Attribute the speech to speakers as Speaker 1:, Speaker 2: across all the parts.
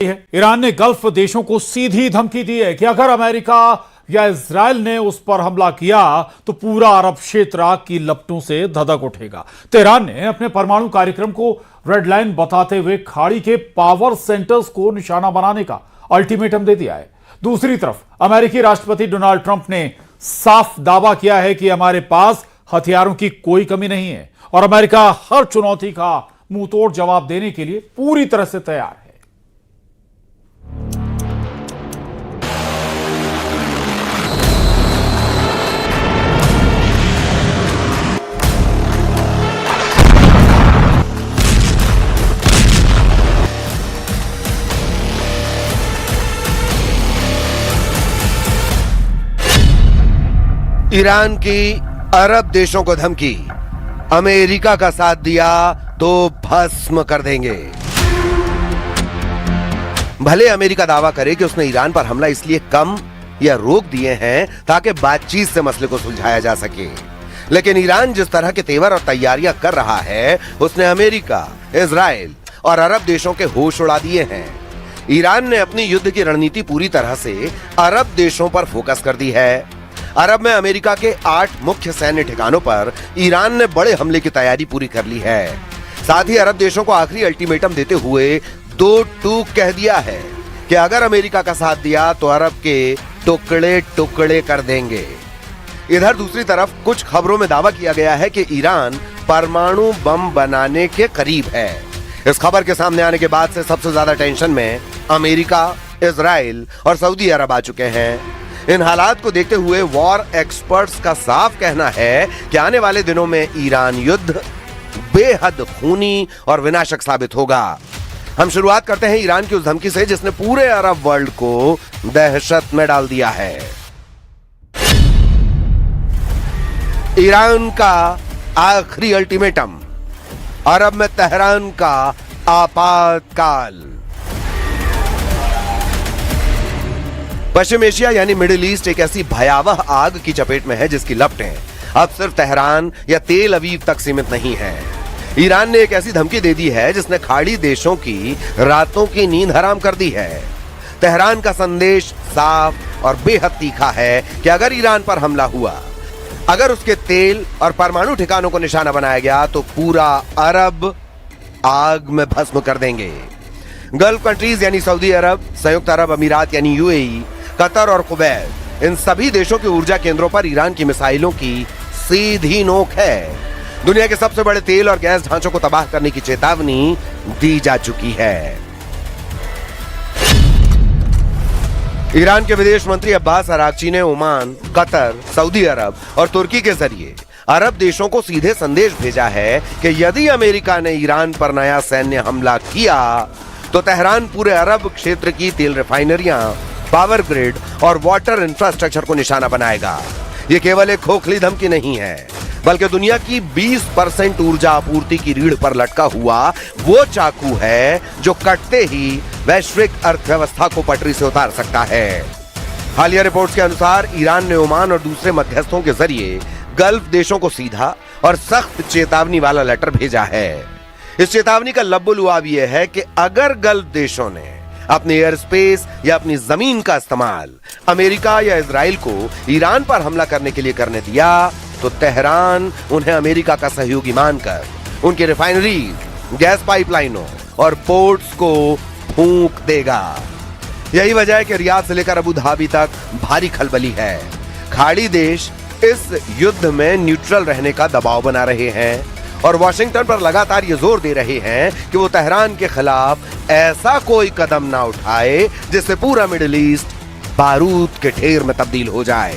Speaker 1: Iran ने gulf देशों को सीधी धमकी दी है कि अगर अमेरिका या इजराइल ने उस पर हमला किया तो पूरा अरब क्षेत्र आग की लपटों से धधक उठेगा। तेहरान ने अपने परमाणु कार्यक्रम को रेड लाइन बताते हुए खाड़ी के पावर सेंटर्स को निशाना बनाने का अल्टीमेटम दे दिया है। दूसरी तरफ अमेरिकी राष्ट्रपति डोनाल्ड ट्रंप ने साफ दावा किया है कि हमारे पास हथियारों की कोई कमी नहीं है और अमेरिका हर चुनौती का मुंहतोड़ जवाब देने के लिए पूरी तरह से तैयार है।
Speaker 2: ईरान की अरब देशों को धमकी, अमेरिका का साथ दिया तो भस्म कर देंगे। भले अमेरिका दावा करे कि उसने ईरान पर हमला इसलिए कम या रोक दिए हैं ताकि बातचीत से मसले को सुलझाया जा सके, लेकिन ईरान जिस तरह के तेवर और तैयारियां कर रहा है उसने अमेरिका, इजराइल और अरब देशों के होश उड़ा दिए हैं। ईरान ने अपनी युद्ध की रणनीति पूरी तरह से अरब देशों पर फोकस कर दी है। अरब में अमेरिका के 8 मुख्य सैन्य ठिकानों पर ईरान ने बड़े हमले की तैयारी पूरी कर ली है। साथ ही अरब देशों को आखिरी अल्टीमेटम देते हुए 2 टूक कह दिया है कि अगर अमेरिका का साथ दिया तो अरब के टुकड़े टुकड़े कर देंगे। इधर दूसरी तरफ कुछ खबरों में दावा किया गया है कि ईरान परमाणु बम बनाने के करीब है। इस खबर के सामने आने के बाद से सबसे ज्यादा टेंशन में अमेरिका, इजराइल और सऊदी अरब आ चुके हैं। इन हालात को देखते हुए वॉर एक्सपर्ट्स का साफ कहना है कि आने वाले दिनों में ईरान युद्ध बेहद खूनी और विनाशक साबित होगा। हम शुरुआत करते हैं ईरान की उस धमकी से जिसने पूरे अरब वर्ल्ड को दहशत में डाल दिया है। ईरान का आखिरी अल्टीमेटम, अरब में तेहरान का आपातकाल। पश्चिम एशिया यानी मिडिल ईस्ट एक ऐसी भयावह आग की चपेट में है जिसकी लपटें अब सिर्फ तेहरान या तेल अवीव तक सीमित नहीं है। ईरान ने एक ऐसी धमकी दे दी है जिसने खाड़ी देशों की रातों की नींद हराम कर दी है। तेहरान का संदेश साफ और बेहद तीखा है कि अगर ईरान पर हमला हुआ, अगर उसके तेल और परमाणु ठिकानों को निशाना बनाया गया तो पूरा अरब आग में भस्म कर देंगे। गल्फ कंट्रीज यानी सऊदी अरब, संयुक्त अरब अमीरात यानी यूएई, कतर और कुवैत, इन सभी देशों के ऊर्जा केंद्रों पर ईरान की मिसाइलों की सीधी नोक है। दुनिया के सबसे बड़े तेल और गैस ढांचों को तबाह करने की चेतावनी दी जा चुकी है। ईरान के विदेश मंत्री अब्बास अरागची ने ओमान, कतर, सऊदी अरब और तुर्की के जरिए अरब देशों को सीधे संदेश भेजा है कि यदि अमेरिका ने ईरान पर नया सैन्य हमला किया तो तेहरान पूरे अरब क्षेत्र की तेल रिफाइनरियां, पावर ग्रिड और वाटर इंफ्रास्ट्रक्चर को निशाना बनाएगा। यह केवल एक खोखली धमकी नहीं है, बल्कि दुनिया की 20% ऊर्जा आपूर्ति की रीढ़ पर लटका हुआ वो चाकू है जो कटते ही वैश्विक अर्थव्यवस्था को पटरी से उतार सकता है। हालिया रिपोर्ट्स के अनुसार ईरान ने ओमान और दूसरे मध्यस्थों के जरिए गल्फ देशों को सीधा और सख्त चेतावनी वाला लेटर भेजा है। इस चेतावनी का लब्बुलुआब यह है कि अगर गल्फ देशों ने अपने एयर स्पेस या अपनी जमीन का इस्तेमाल अमेरिका या इजराइल को ईरान पर हमला करने के लिए करने दिया तो तेहरान उन्हें अमेरिका का सहयोगी मानकर उनकी रिफाइनरीज, गैस पाइपलाइनों और पोर्ट्स को फूंक देगा। यही वजह है कि रियाद से लेकर अबू धाबी तक भारी खलबली है। खाड़ी देश इस युद्ध में न्यूट्रल रहने का दबाव बना रहे हैं और वॉशिंगटन पर लगातार ये जोर दे रहे हैं कि वो तेहरान के खिलाफ ऐसा कोई कदम ना उठाए जिससे पूरा मिडिल ईस्ट बारूद के ढेर में तब्दील हो जाए।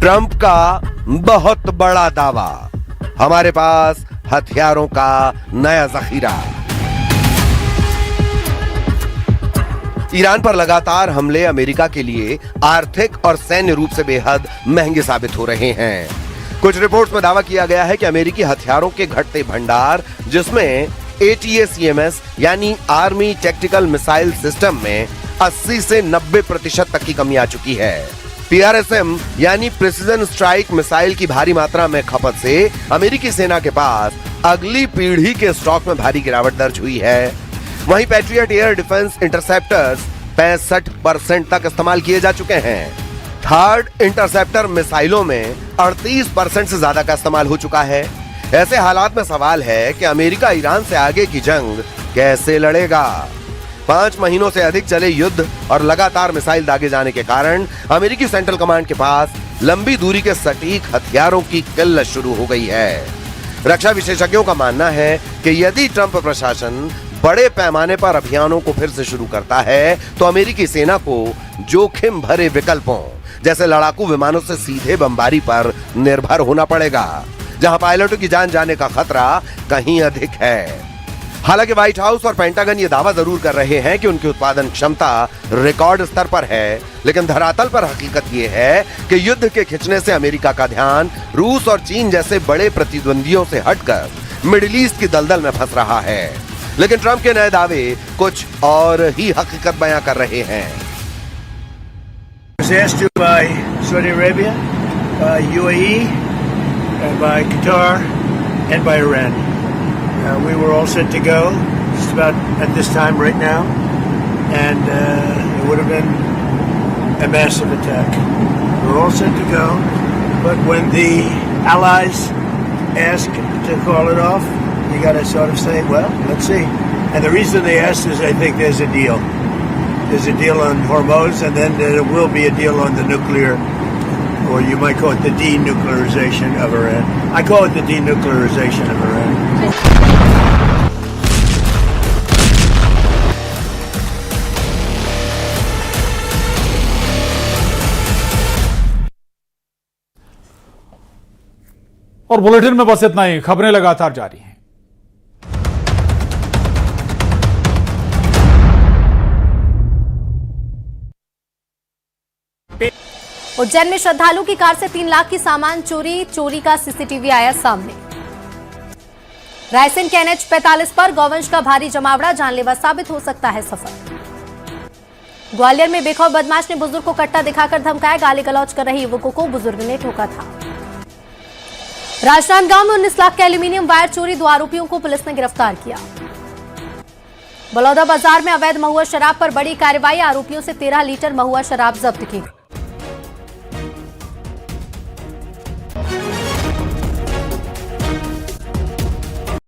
Speaker 2: ट्रंप का बहुत बड़ा दावा, हमारे पास हथियारों का नया जखीरा। ईरान पर लगातार हमले अमेरिका के लिए आर्थिक और सैन्य रूप से बेहद महंगे साबित हो रहे हैं। कुछ रिपोर्ट्स में दावा किया गया है कि अमेरिकी हथियारों के घटते भंडार, जिसमें ATACMS यानी आर्मी टैक्टिकल मिसाइल सिस्टम में 80 से 90% तक की कमी आ चुकी है। PRSM यानी प्रिसिजन स्ट्राइक मिसाइल की भारी मात्रा में खपत से अमेरिकी सेना के पास अगली पीढ़ी के स्टॉक में भारी गिरावट दर्ज हुई है। वहीं पैट्रियट एयर डिफेंस इंटरसेप्टर्स 65% तक इस्तेमाल किए जा चुके हैं। थर्ड इंटरसेप्टर मिसाइलों में 38% से ज्यादा का इस्तेमाल हो चुका है। ऐसे हालात में सवाल है कि अमेरिका ईरान से आगे की जंग कैसे लड़ेगा। 5 महीनों से अधिक चले युद्ध और लगातार मिसाइल दागे जाने के कारण अमेरिकी सेंट्रल कमांड के पास लंबी दूरी के सटीक हथियारों की किल्लत शुरू हो गई है। रक्षा विशेषज्ञों का मानना है कि यदि ट्रंप प्रशासन बड़े पैमाने पर अभियानों को फिर से शुरू करता है तो अमेरिकी सेना को जोखिम भरे विकल्पों जैसे लड़ाकू विमानों से सीधे बमबारी पर निर्भर होना पड़ेगा, जहां पायलटों की जान जाने का खतरा कहीं अधिक है। हालांकि व्हाइट हाउस और पेंटागन ये दावा जरूर कर रहे हैं कि उनकी उत्पादन क्षमता रिकॉर्ड स्तर पर है, लेकिन धरातल पर हकीकत ये है कि युद्ध के खिंचने से अमेरिका का ध्यान रूस और चीन जैसे बड़े प्रतिद्वंदियों से हटकर मिडिल ईस्ट की दलदल में फंस रहा है। लेकिन ट्रंप के नए दावे कुछ और ही हकीकत बयां कर रहे हैं।
Speaker 3: was asked to by Saudi Arabia, by UAE, by Qatar, and by Iran. We were all set to go just about at this time right now, and it would have been a massive attack. We were all set to go, but when the allies ask to call it off, you got to sort of say, well, let's see. And the reason they asked is I think there's a deal. There's a deal on Hormuz, and then there will be a deal on the nuclear, or you might call it the denuclearization of Iran. I call it the denuclearization of Iran.
Speaker 1: और bulletin में बस इतना ही। खबरें लगातार जारी हैं।
Speaker 4: उज्जैन में श्रद्धालु की कार से 3 लाख की सामान चोरी का सीसीटीवी आया सामने। रायसेन के NH 45 पर गौवंश का भारी जमावड़ा जानलेवा साबित हो सकता है सफर। ग्वालियर में बेखौफ बदमाश ने बुजुर्ग को कट्टा दिखाकर धमकाया, गाली गलौज कर रहे युवकों को बुजुर्ग ने ठोका था। राजनांदगांव में 19 लाख के एल्यूमिनियम वायर चोरी, 2 आरोपियों को पुलिस ने गिरफ्तार किया। बलौदा बाजार में अवैध महुआ शराब पर बड़ी कार्रवाई, आरोपियों से 13 लीटर महुआ शराब जब्त की।